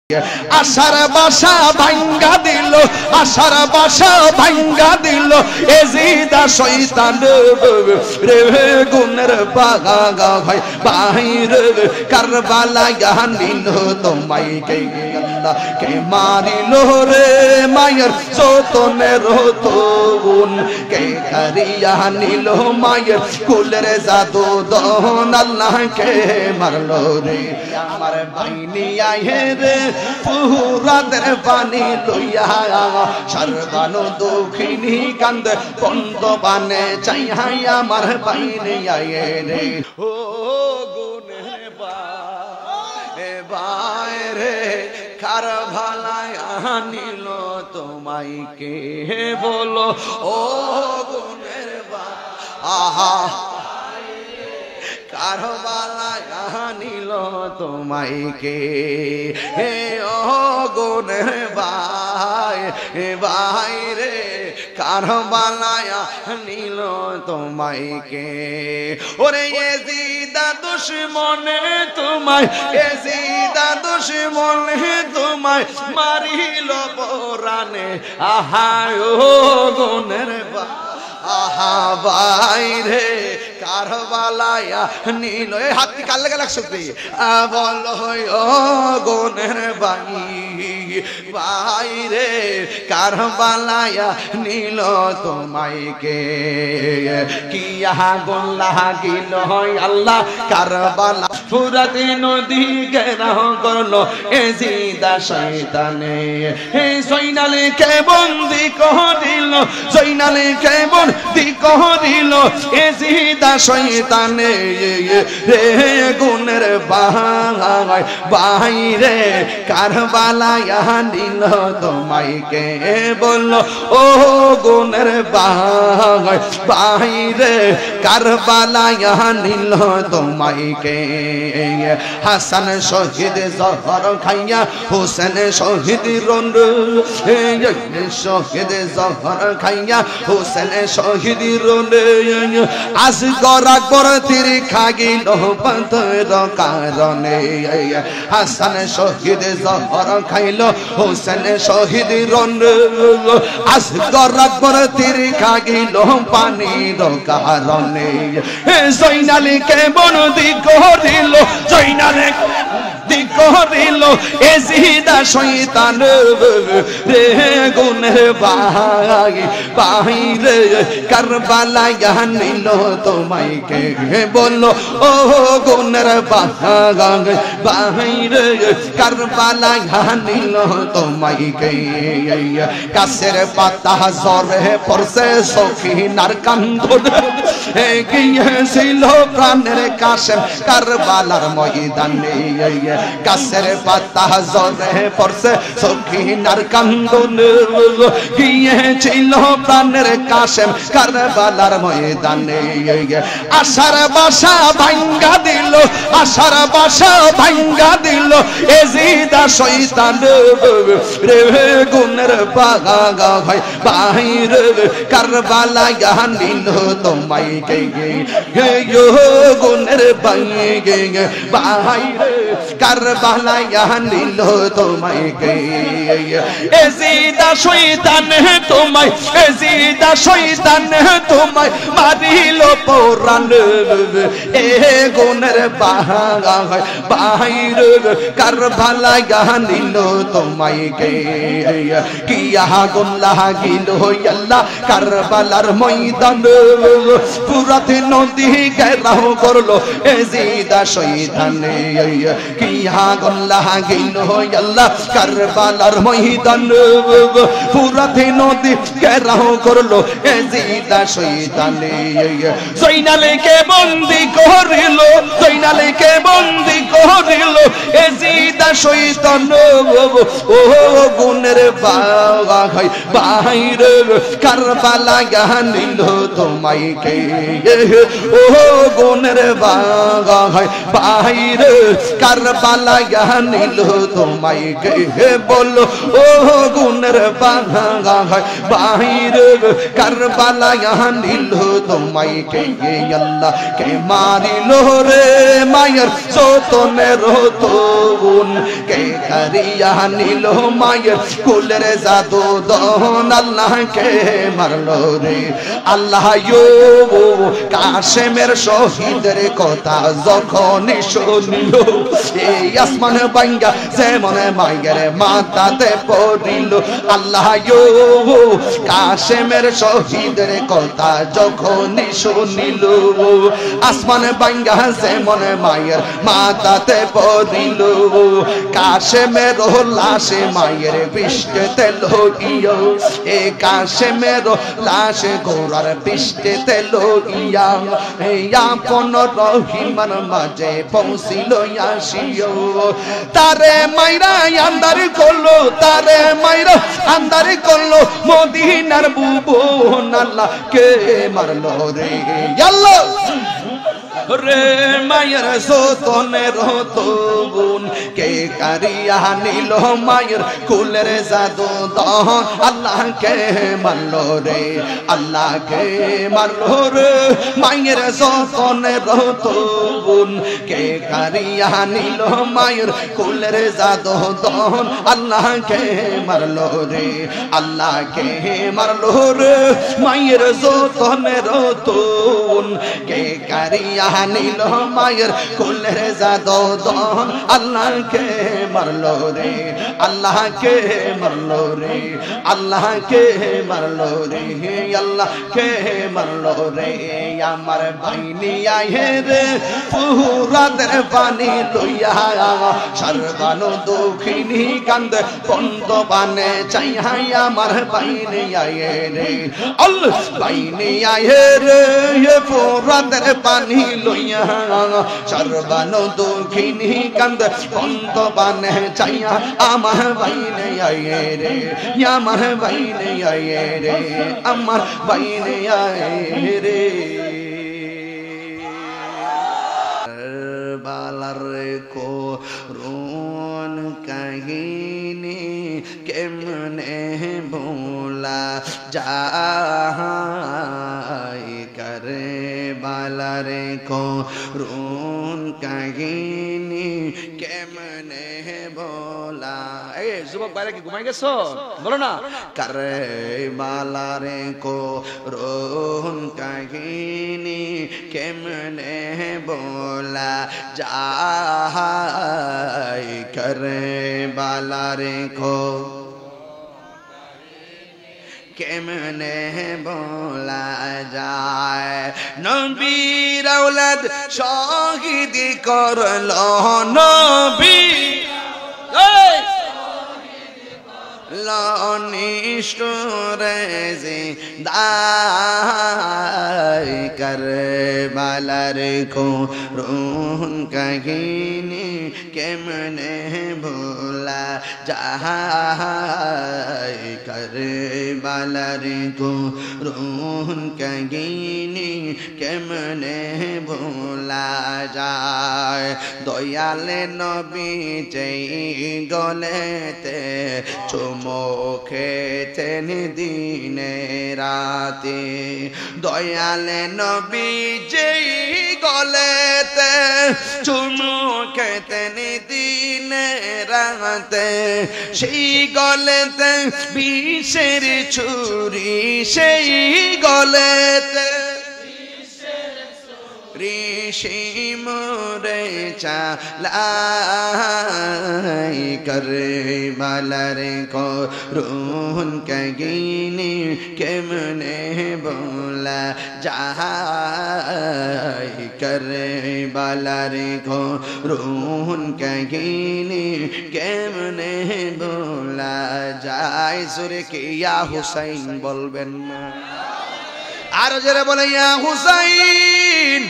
আশার বাসা ভাঙ্গা দিল, আশার বাসা ভাঙ্গা দিল এজিদা শয়তান রে গুনের বাগা ভাই বাহির কারবালা নিল তোমায় কে আল্লাহ কে মারিল রে মায়ের সতনের তগুন কে কারিয়া নিল মায়ের কুলের জাদু দহন আল্লাহ কে মারলো রে আমার বাইনি আয়ে রে পুরাদের পানি লইয়া সর্বানু দুঃখিনী কান্দে বন্ধ বানে চাই আমার বাইনি আয়ে রে ও গুনের বাইরে কারবালায় আনিল তোমায় কে বলো ও গুনের আহা কারবালায় আনিল তোমায় কে হে ও গুনের বাইরে কারবালায় আনিল তোমায় কে ওরে এজিদা দুশমনে তোমায় এজিদা দুশমনে তোমায় মারিল পরানে আহা ও গুনের আহা বাইরে কারবালায় নীল হাতি কাল লাগে লাগছে বল ও গুনের বাইরে কারবালায় নীল তোমায় কে কিয়া গুন লাগিল আল্লাহ কারবালা ফুরাত নদী ঘেরাও করলো এজিদা শয়তানে হে জয়নালে কে বন্দি করিল জয়নালে কে বন্দি করিল এজিদা শয়তানে রে গুনের বাইরে কারবালায় আনিল তোমায় কে বললো ও গুনের বাইরে কারবালায় আনিল তোমায় কে হাসান শহীদ জহর খাইয়া হোসেন শহীদ রন শহীদ জহর খাইয়া হোসেন শহীদ রন আজ গরা করতির খাগিল পথর কারণে হাসান শহীদ জহর খাইল হোসেন শহীদ রন আজ গরা করতির খাগিল পানির কারণে জয়নালী কে বন্দি করিল জয়নালী করিল এজিদা শয়তান রে গুনের বাইরে কারবালায় আনিল তোমায় কে বললো ও গুনের বাইরে কারবালায় আনিল তোমায় কে গাছের পাতা ঝরে পড়ছে সখিনার কান্দন গিয়েছিল প্রাণের কাশেম কারবালার ময়দানে গাছের পাতা ঝরে পড়ছে সখিনার কান্দন গিয়েছিল প্রাণের কাশেম কারবালার ময়দানে আশার বাসা ভাঙ্গা দিল আশার বাসা ভাঙ্গা দিল এজিদা শয়তান রে গুনের বাগা ভাই বাহিরে কারবালায় আনিল তোমায় কে গুনের বাইরে কারবালায় আনিল তোমায় কে এজিদা শয়তান তোমায় এজিদা শয়তান তোমায় মারিল পরান এ গুনের বাইরে কারবালায় আনিল তোমায় কে কিয়া গুন লাগিল আল্লাহ কারবালার ময়দান ফুরাত নদী ঘেরাও করলো এজিদা শয়তানে কিয়া গুন লাগিল আল্লাহ কারবালার ময়দান ফুরাত নদী ঘেরাও করলো এজিদা শয়তানে জয়নালে কে বন্দি করিল জয়নালে কে বন্দি করিল এজিদা শয়তান ও গুনের বাইরে কারবালায় আনিল তোমায় কে ও গুনের বাইরে কারবালায় কারবালায় নিল তোমায় কে বলো ও গুণের বাহিরে কারবালায় নিল তোমায় কে আল্লাহ কে মারিল রে মায়ের সতনের তবুন কে কারিয়া নিল মায়ের কুলের জাদু দহন আল্লাহ কে মারলো রে আল্লাহ কাশেমের শহীদের কথা যখন শুনিল এই আসমান ভাঙ্গা যেমন মায়ের মাথাতে পড়িল আল্লাহ কাশেমের শহীদের কথা যখন শুনিল আসমান ভাঙ্গা যেমন মায়ের মাথাতে পড়িল কাশেমের লাশে মায়ের বৃষ্টিতে লইয়া এ কাশেমের লাশে ঘোড়ার বৃষ্টিতে লইয়া আপন রহিমান মাঝে পৌঁছিল আসিও তারে মাইরা আন্দার করলো তারে মাইরা আন্দার করলো মদিনার বুবন আল্লাহ কে মারলো রে আল্লাহ রে মায়ের সতনের তবুন কে কারিয়া নিল মায়ের কুলের জাদু দহন আল্লাহ কে মারলো রে আল্লাহ কে মারলো রে মায়ের সতনের তবুন কে কারিয়া নিল মায়ের কুলের জাদু দহন আল্লাহ কে মারলো রে আল্লাহ কে মারলো রে মায়ের সতনের তবুন কে কারিয়া নিল মায়ের কুলের জাদু দহন আল্লাহ কে মারলো রে আল্লাহ কে মারলো রে আল্লাহ কে মারলো রে আল্লাহ কে মারলো রে আমার বাইনি আয়ে রে ফুরাতের পানি লইয়া সর্বানু দুঃখিনী কান্দে বন্ধ বানে চাই আমার বাইনি আয়ে রে আল্লাহ বাইনি আয়ে রে ফুরাতের পানি লইয়া সর্বানু দুঃখিনী কান্দে বন্ধ বানে চাই আমার বাইনি আয়ে রে আমার বাইনি আয়ে রে আমার বাইনি আয়ে রে বালার করুন কাহিনী কেমনে ভোলা যায় করে বালার করুন কাহিনী কেমনে ভোলা এই যুবক বাইরে কি ঘুমাই গেছো বলো না করে বালার করুন কাহিনী কেমনে ভোলা যায় করে বালার কেমনে বলা যায় নবীর আওলাদ শহীদ করলো নবী নিষ্ঠুরে দায় কারবালার করুন কাহিনী কেমনে ভোলা যায় কারবালার করুন কাহিনী কেমনে ভোলা যায় দয়ালে নবী যেই গলেতে চুমুখেতেন দিনে রাতে দয়ালে নবী যেই গলেতে চুমুখেতেন দিনে রাতে সেই গলেতে বিষের ছুরি সেই গলেতে ঋষি মোরে চালাই কারবালার করুন কাহিনী কেমনে বলা যায় কারবালার করুন কাহিনী কেমনে বলা যায় সুরে কে ইয়া হুসাইন বলবেন না আরো জোরে বলে ইয়া হুসাইন